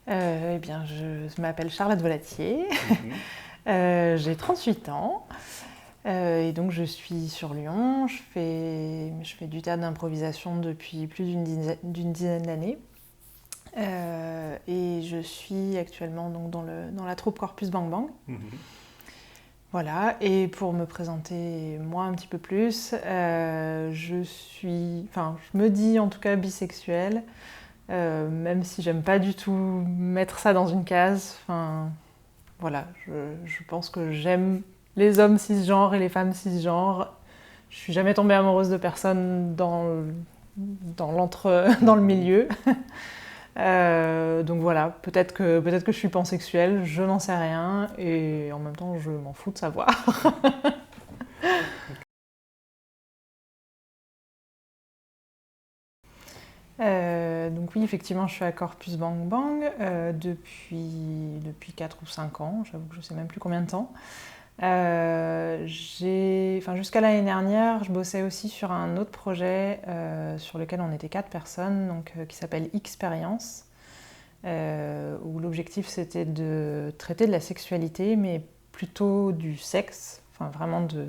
Eh bien, je m'appelle Charlotte Volatier, j'ai 38 ans et donc je suis sur Lyon. Je fais du théâtre d'improvisation depuis plus d'une dizaine d'années et je suis actuellement donc dans la troupe Corpus Bang Bang. Voilà, et pour me présenter moi un petit peu plus, je me dis en tout cas bisexuelle. Même si j'aime pas du tout mettre ça dans une case. Enfin, voilà, je pense que j'aime les hommes cisgenres et les femmes cisgenres. Je suis jamais tombée amoureuse de personne dans le milieu. Donc voilà, peut-être que je suis pansexuelle, je n'en sais rien, et en même temps je m'en fous de savoir. Donc oui, effectivement, je suis à Corpus Bang Bang depuis 4 ou 5 ans, j'avoue que je ne sais même plus combien de temps. Jusqu'à l'année dernière, je bossais aussi sur un autre projet sur lequel on était 4 personnes, qui s'appelle Expérience, où l'objectif c'était de traiter de la sexualité, mais plutôt du sexe, enfin vraiment de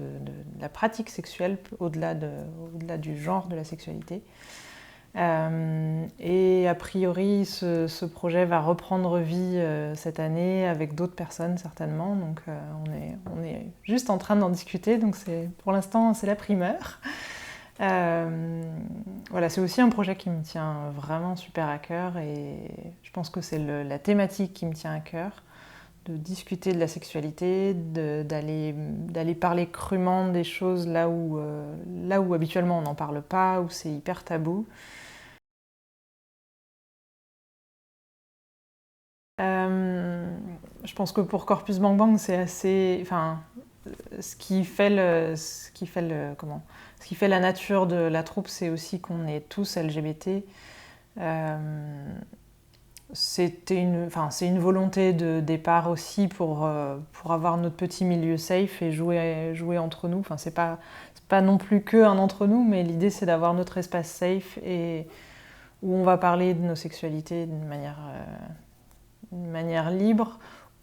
la pratique sexuelle au-delà du genre de la sexualité. Et a priori, ce projet va reprendre vie cette année avec d'autres personnes certainement. Donc on est juste en train d'en discuter. Donc pour l'instant, c'est la primeur. Voilà, c'est aussi un projet qui me tient vraiment super à cœur et je pense que c'est la thématique qui me tient à cœur, de discuter de la sexualité, d'aller parler crûment des choses là où habituellement on n'en parle pas, où c'est hyper tabou. Je pense que pour Corpus Bang Bang, c'est assez. Enfin, ce qui fait la nature de la troupe, c'est aussi qu'on est tous LGBT. Euh, c'est une volonté de départ aussi pour avoir notre petit milieu safe et jouer entre nous. Enfin, c'est pas non plus que un entre nous, mais l'idée c'est d'avoir notre espace safe et où on va parler de nos sexualités d'une manière libre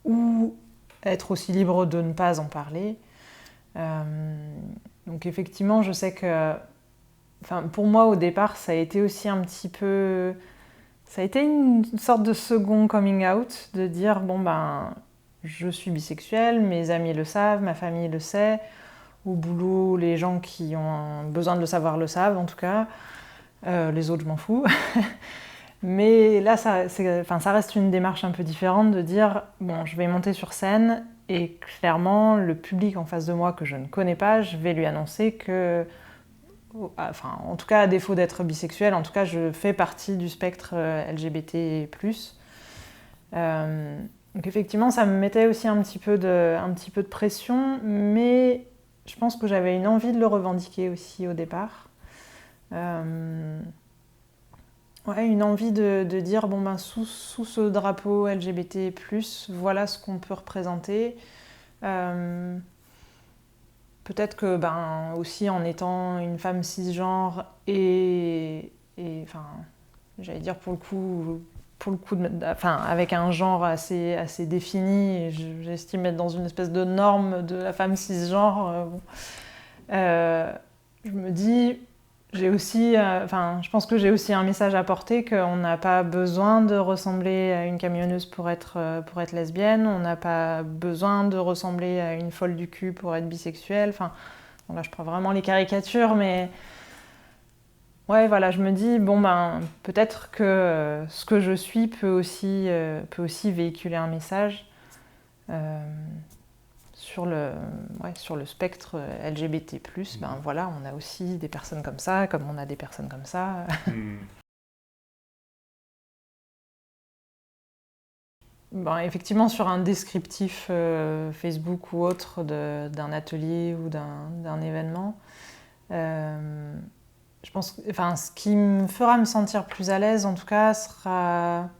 ou être aussi libre de ne pas en parler. Donc effectivement, je sais que, enfin, pour moi au départ, ça a été aussi un petit peu, ça a été une sorte de second coming out, de dire bon ben, je suis bisexuelle, mes amis le savent, ma famille le sait, au boulot, les gens qui ont besoin de le savoir le savent en tout cas, les autres je m'en fous. Mais là, ça reste une démarche un peu différente de dire bon, je vais monter sur scène et clairement, le public en face de moi que je ne connais pas, je vais lui annoncer que, enfin, en tout cas, à défaut d'être bisexuelle, en tout cas, je fais partie du spectre LGBT+. Donc effectivement, ça me mettait aussi un petit peu de pression, mais je pense que j'avais une envie de le revendiquer aussi au départ. Ouais, une envie de dire bon ben sous ce drapeau LGBT+, voilà ce qu'on peut représenter. Euh, Peut-être que ben aussi en étant une femme cisgenre enfin j'allais dire enfin avec un genre assez défini, j'estime être dans une espèce de norme de la femme cisgenre. Je me dis je pense que j'ai aussi un message à porter qu'on n'a pas besoin de ressembler à une camionneuse pour être lesbienne, on n'a pas besoin de ressembler à une folle du cul pour être bisexuelle. Enfin, bon là je prends vraiment les caricatures, mais ouais, voilà, je me dis bon ben peut-être que ce que je suis peut aussi véhiculer un message. Euh, sur le spectre LGBT+, ben voilà, on a aussi des personnes comme ça, comme on a des personnes comme ça. Ben, effectivement, sur un descriptif Facebook ou autre d'un atelier ou d'un événement, euh, je pense, enfin, ce qui me fera me sentir plus à l'aise, en tout cas, sera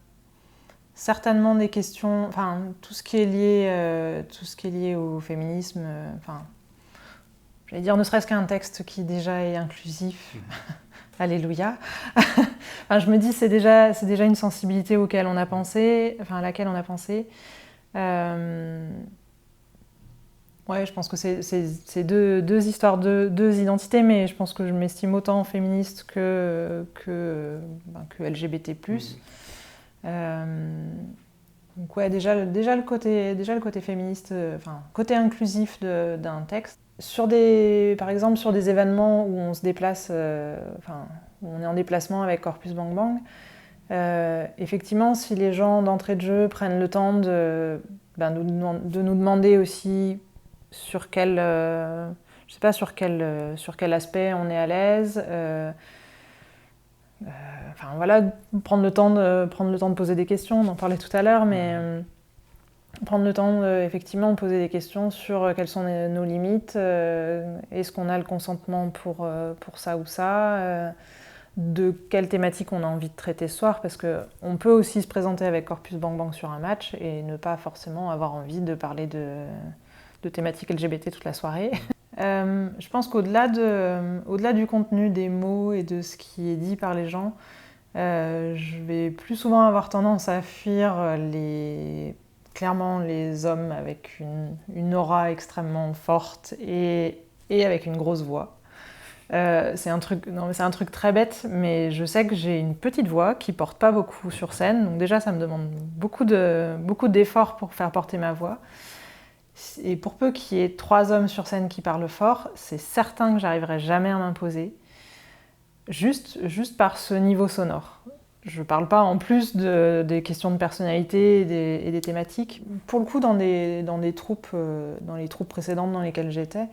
certainement des questions, enfin, tout ce qui est lié au féminisme, enfin, j'allais dire ne serait-ce qu'un texte qui déjà est inclusif. Alléluia. Enfin, je me dis c'est déjà une sensibilité à laquelle on a pensé. Ouais, je pense que c'est deux histoires, deux identités, mais je pense que je m'estime autant féministe que LGBT+. Donc ouais, déjà le côté féministe, côté inclusif d'un texte. Par exemple, sur des événements où on se déplace, où on est en déplacement avec Corpus Bang Bang, effectivement, si les gens d'entrée de jeu prennent le temps de nous demander aussi sur quel aspect on est à l'aise, prendre le temps de poser des questions, on en parlait tout à l'heure, mais prendre le temps effectivement de poser des questions sur quelles sont nos limites, est-ce qu'on a le consentement pour ça ou ça, de quelle thématique on a envie de traiter ce soir, parce qu'on peut aussi se présenter avec Corpus Bang Bang sur un match et ne pas forcément avoir envie de parler de thématiques LGBT toute la soirée. Je pense qu'au-delà du contenu des mots et de ce qui est dit par les gens, je vais plus souvent avoir tendance à fuir clairement les hommes avec une aura extrêmement forte et avec une grosse voix. C'est un truc très bête, mais je sais que j'ai une petite voix qui porte pas beaucoup sur scène, donc déjà ça me demande beaucoup d'efforts pour faire porter ma voix. Et pour peu qu'il y ait 3 hommes sur scène qui parlent fort, c'est certain que j'arriverai jamais à m'imposer, juste par ce niveau sonore. Je parle pas en plus des questions de personnalité et des thématiques. Pour le coup, dans les troupes précédentes dans lesquelles j'étais,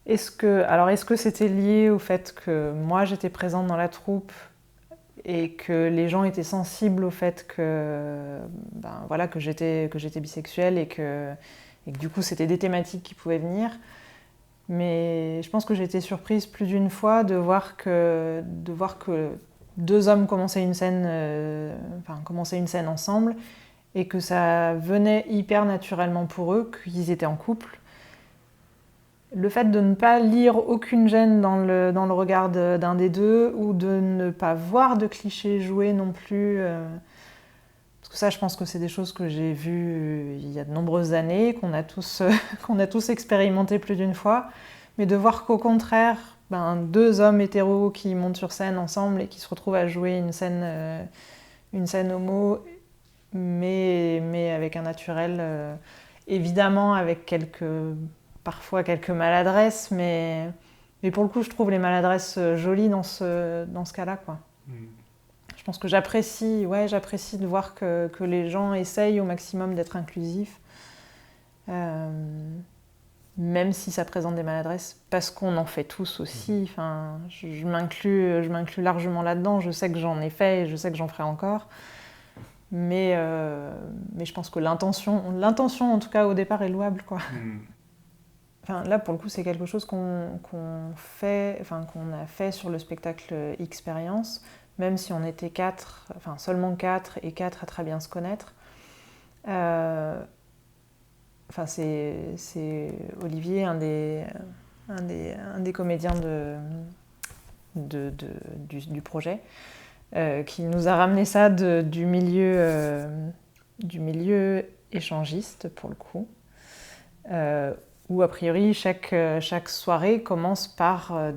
est-ce que c'était lié au fait que moi j'étais présente dans la troupe et que les gens étaient sensibles au fait que j'étais bisexuelle et que du coup c'était des thématiques qui pouvaient venir. Mais je pense que j'ai été surprise plus d'une fois de voir que 2 hommes commençaient une scène ensemble et que ça venait hyper naturellement pour eux, qu'ils étaient en couple. Le fait de ne pas lire aucune gêne dans le regard d'un des deux, ou de ne pas voir de clichés joués non plus, parce que ça, je pense que c'est des choses que j'ai vues il y a de nombreuses années, qu'on a tous expérimenté plus d'une fois, mais de voir qu'au contraire, 2 hommes hétéros qui montent sur scène ensemble et qui se retrouvent à jouer une scène homo, mais avec un naturel, évidemment avec parfois quelques maladresses, mais pour le coup, je trouve les maladresses jolies dans ce cas-là, quoi. Je pense que j'apprécie de voir que les gens essayent au maximum d'être inclusifs, même si ça présente des maladresses, parce qu'on en fait tous aussi. Enfin, je m'inclus largement là-dedans. Je sais que j'en ai fait et je sais que j'en ferai encore. Mais je pense que l'intention, en tout cas au départ, est louable, quoi. Enfin, là, pour le coup, c'est quelque chose qu'on a fait sur le spectacle Expérience, même si on était seulement 4 et 4 à très bien se connaître. C'est Olivier, un des comédiens du projet, qui nous a ramené ça du milieu échangiste, pour le coup. Où a priori chaque soirée commence par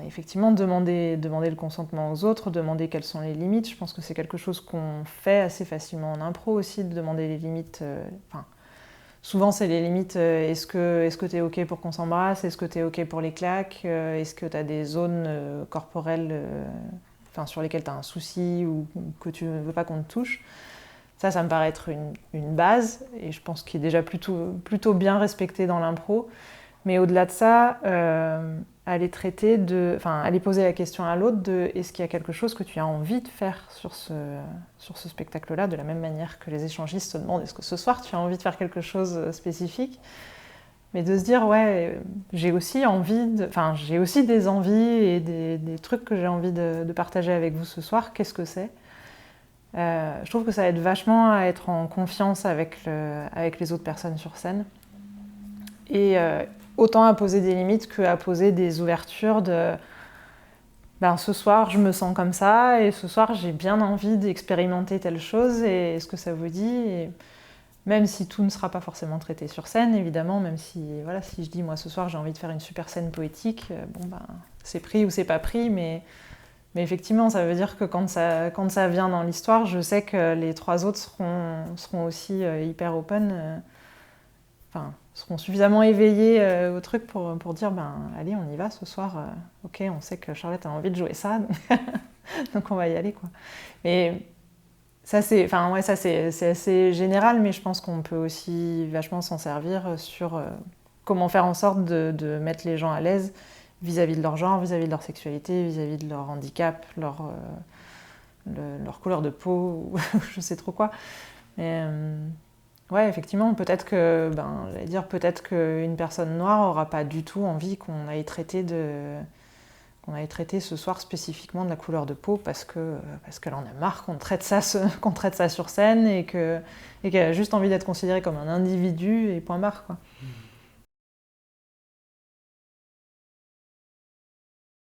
effectivement demander le consentement aux autres, demander quelles sont les limites. Je pense que c'est quelque chose qu'on fait assez facilement en impro aussi, de demander les limites. Souvent c'est les limites, est-ce que t'es ok pour qu'on s'embrasse, est-ce que t'es ok pour les claques, est-ce que t'as des zones corporelles sur lesquelles t'as un souci ou que tu ne veux pas qu'on te touche. Ça me paraît être une base, et je pense qu'il est déjà plutôt bien respecté dans l'impro. Mais au-delà de ça, aller poser la question à l'autre de est-ce qu'il y a quelque chose que tu as envie de faire sur ce spectacle-là, de la même manière que les échangistes se demandent est-ce que ce soir tu as envie de faire quelque chose spécifique. Mais de se dire j'ai aussi des envies et des trucs que j'ai envie de partager avec vous ce soir, qu'est-ce que c'est ? Je trouve que ça aide vachement à être en confiance avec les autres personnes sur scène. Et autant à poser des limites qu'à poser des ouvertures de ben, ce soir je me sens comme ça et ce soir j'ai bien envie d'expérimenter telle chose et ce que ça vous dit. Et même si tout ne sera pas forcément traité sur scène, évidemment, même si, voilà, si je dis moi ce soir j'ai envie de faire une super scène poétique, bon ben c'est pris ou c'est pas pris, mais effectivement ça veut dire que quand ça vient dans l'histoire, je sais que les 3 autres seront aussi hyper open, enfin seront suffisamment éveillés au truc pour dire ben allez on y va ce soir, ok on sait que Charlotte a envie de jouer ça, donc on va y aller quoi. Et ça, c'est assez général, mais je pense qu'on peut aussi vachement s'en servir sur comment faire en sorte de mettre les gens à l'aise vis-à-vis de leur genre, vis-à-vis de leur sexualité, vis-à-vis de leur handicap, leur couleur de peau, ou je sais trop quoi. Mais ouais, effectivement, peut-être qu'une personne noire n'aura pas du tout envie qu'on aille traiter ce soir spécifiquement de la couleur de peau parce qu'elle en a marre qu'on traite ça sur scène et qu'elle a juste envie d'être considérée comme un individu et point barre, quoi.